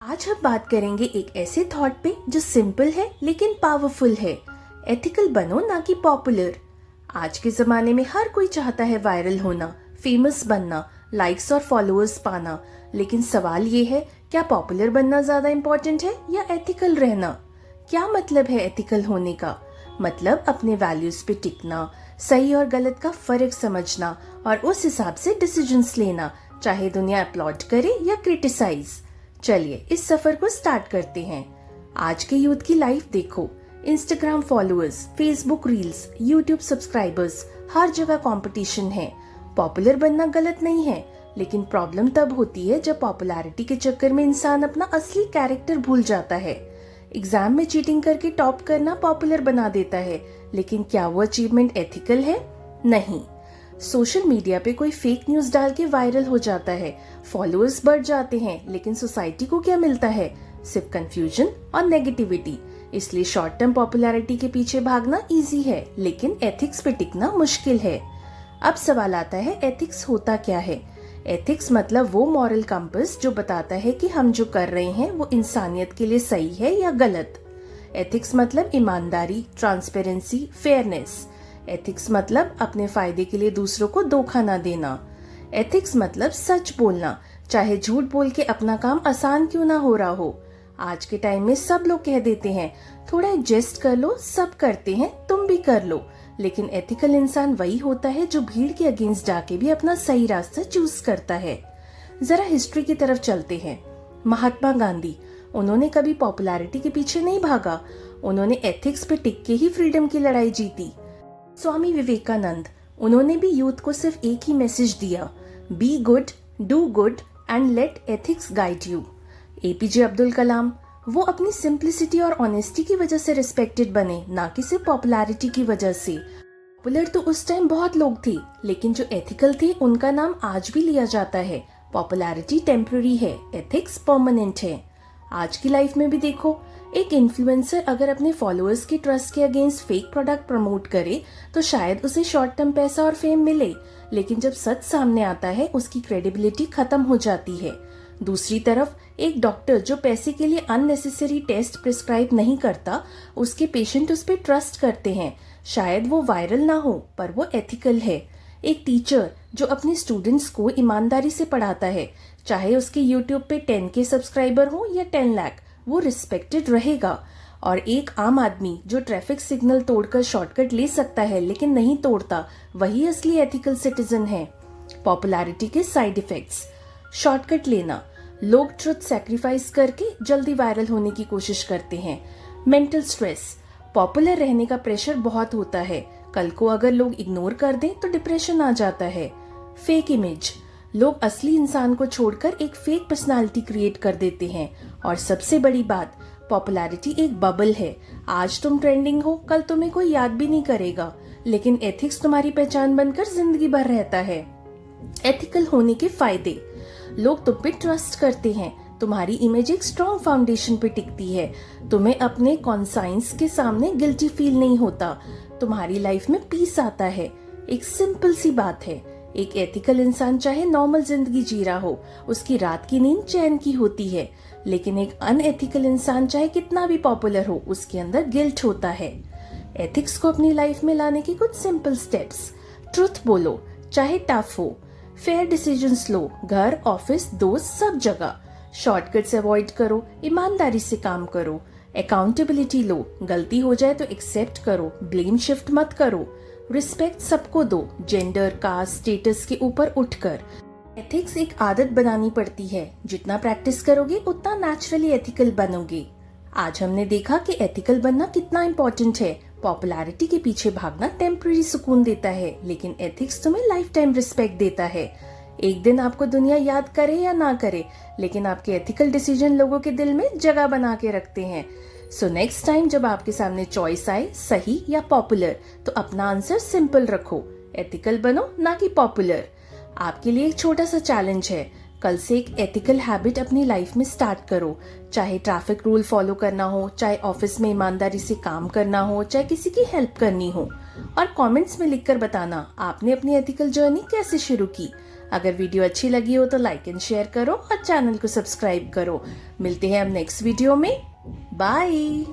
आज हम बात करेंगे एक ऐसे थॉट पे जो सिंपल है लेकिन पावरफुल है। एथिकल बनो ना कि पॉपुलर। आज के जमाने में हर कोई चाहता है वायरल होना, फेमस बनना, लाइक्स और फॉलोअर्स पाना। लेकिन सवाल ये है, क्या पॉपुलर बनना ज्यादा इम्पोर्टेंट है या एथिकल रहना? क्या मतलब है एथिकल होने का? मतलब अपने वैल्यूज पे टिकना, सही और गलत का फर्क समझना और उस हिसाब से डिसीजंस लेना, चाहे दुनिया अपलॉड करे या क्रिटिसाइज। चलिए इस सफर को स्टार्ट करते हैं। आज के यूथ की लाइफ देखो, Instagram followers, Facebook reels, YouTube subscribers, हर जगह कंपटीशन है। पॉपुलर बनना गलत नहीं है, लेकिन प्रॉब्लम तब होती है जब पॉपुलैरिटी के चक्कर में इंसान अपना असली कैरेक्टर भूल जाता है। एग्जाम में चीटिंग करके टॉप करना पॉपुलर बना देता है, लेकिन क्या वो अचीवमेंट एथिकल है? नहीं। सोशल मीडिया पे कोई फेक न्यूज डाल के वायरल हो जाता है, फॉलोअर्स बढ़ जाते हैं, लेकिन सोसाइटी को क्या मिलता है? सिर्फ कंफ्यूजन और नेगेटिविटी। इसलिए शॉर्ट टर्म पॉपुलैरिटी के पीछे भागना इजी है, लेकिन एथिक्स पे टिकना मुश्किल है। अब सवाल आता है, एथिक्स होता क्या है? एथिक्स मतलब वो मॉरल कंपास जो बताता है कि हम जो कर रहे हैं वो इंसानियत के लिए सही है या गलत। एथिक्स मतलब ईमानदारी, ट्रांसपेरेंसी, फेयरनेस। एथिक्स मतलब अपने फायदे के लिए दूसरों को धोखा न देना। एथिक्स मतलब सच बोलना, चाहे झूठ बोल के अपना काम आसान क्यों ना हो रहा हो। आज के टाइम में सब लोग कह देते हैं, थोड़ा एडजस्ट कर लो, सब करते हैं, तुम भी कर लो। लेकिन एथिकल इंसान वही होता है जो भीड़ के अगेंस्ट जाके भी अपना सही रास्ता चूज करता है। जरा हिस्ट्री की तरफ चलते हैं। महात्मा गांधी, उन्होंने कभी पॉपुलैरिटी के पीछे नहीं भागा, उन्होंने एथिक्स पे टिक के ही फ्रीडम की लड़ाई जीती। स्वामी विवेकानंद, उन्होंने भी यूथ को सिर्फ एक ही मैसेज दिया, be good, do good and let ethics guide you. APJ Abdul Kalam, वो अपनी सिंप्लिसिटी और ऑनेस्टी की वजह से रिस्पेक्टेड बने, ना कि सिर्फ पॉपुलैरिटी की वजह से। पॉपुलर तो उस टाइम बहुत लोग थे, लेकिन जो एथिकल थे उनका नाम आज भी लिया जाता है। पॉपुलैरिटी टेम्पररी है, एथिक्स परमानेंट है। आज की लाइफ में भी देखो, एक इन्फ्लुएंसर अगर अपने फॉलोअर्स की ट्रस्ट के अगेंस्ट फेक प्रोडक्ट प्रमोट करे तो शायद उसे शॉर्ट टर्म पैसा और फेम मिले, लेकिन जब सच सामने आता है उसकी क्रेडिबिलिटी खत्म हो जाती है। दूसरी तरफ एक डॉक्टर जो पैसे के लिए अननेसेसरी टेस्ट प्रिस्क्राइब नहीं करता, उसके पेशेंट उस पर ट्रस्ट करते हैं। शायद वो वायरल ना हो, पर वो एथिकल है। एक टीचर जो अपने स्टूडेंट्स को ईमानदारी से पढ़ाता है, चाहे उसके यूट्यूब पे 10K सब्सक्राइबर हो या 10 लाख, वो रिस्पेक्टेड रहेगा। और एक आम आदमी जो ट्रैफिक सिग्नल तोड़कर शॉर्टकट ले सकता है लेकिन नहीं तोड़ता, वही असली एथिकल सिटीजन है। पॉपुलैरिटी के साइड इफेक्ट्स: शॉर्टकट लेना, लोग ट्रुथ सैक्रिफाइस करके जल्दी वायरल होने की कोशिश करते हैं। मेंटल स्ट्रेस, पॉपुलर रहने का प्रेशर बहुत होता है, कल को अगर लोग इग्नोर कर दें तो डिप्रेशन आ जाता है। फेक इमेज, लोग असली इंसान को छोड़कर एक फेक पर्सनालिटी क्रिएट कर देते हैं। और सबसे बड़ी बात, पॉपुलैरिटी एक बबल है। आज तुम ट्रेंडिंग हो, कल तुम्हें कोई याद भी नहीं करेगा, लेकिन एथिक्स तुम्हारी पहचान बनकर जिंदगी भर रहता है। एथिकल होने के फायदे: लोग तुम पे ट्रस्ट करते हैं, तुम्हारी इमेज एक स्ट्रॉन्ग फाउंडेशन पे टिकती है, तुम्हें अपने कॉन्साइंस के सामने गिल्टी फील नहीं होता, तुम्हारी लाइफ में पीस आता है। एक सिंपल सी बात है, एक एथिकल इंसान चाहे नॉर्मल जिंदगी जी रहा हो, उसकी रात की नींद चैन की होती है। लेकिन एक अनएथिकल इंसान चाहे कितना भी पॉपुलर हो, उसके अंदर गिल्ट होता है। एथिक्स को अपनी लाइफ में लाने के कुछ सिंपल स्टेप्स: ट्रुथ बोलो, चाहे टफ हो। फेयर डिसीजंस लो, घर, ऑफिस, दोस्त, सब जगह। शॉर्टकट्स अवॉइड करो, ईमानदारी से काम करो। अकाउंटेबिलिटी लो, गलती हो जाए तो एक्सेप्ट करो, ब्लेम शिफ्ट मत करो। रिस्पेक्ट सबको दो, जेंडर, कास्ट, स्टेटस के ऊपर उठकर। एथिक्स एक आदत बनानी पड़ती है, जितना प्रैक्टिस करोगे उतना नेचुरली एथिकल बनोगे। आज हमने देखा कि एथिकल बनना कितना इम्पोर्टेंट है। पॉपुलैरिटी के पीछे भागना टेम्पररी सुकून देता है, लेकिन एथिक्स तुम्हें लाइफ टाइम रिस्पेक्ट देता है। एक दिन आपको दुनिया याद करे या ना करे, लेकिन आपके एथिकल डिसीजन लोगों के दिल में जगह बना के रखते हैं। सो नेक्स्ट टाइम जब आपके सामने चॉइस आए, सही या पॉपुलर, तो अपना आंसर सिंपल रखो, एथिकल बनो ना कि पॉपुलर। आपके लिए एक छोटा सा चैलेंज है, कल से एक एथिकल हैबिट अपनी लाइफ में स्टार्ट करो। चाहे ट्रैफिक रूल फॉलो करना हो, चाहे ऑफिस में ईमानदारी से काम करना हो, चाहे किसी की हेल्प करनी हो। और कमेंट्स में लिखकर बताना आपने अपनी एथिकल जर्नी कैसे शुरू की। अगर वीडियो अच्छी लगी हो तो लाइक एंड शेयर करो और चैनल को सब्सक्राइब करो। मिलते हैं अब नेक्स्ट वीडियो में। बाय।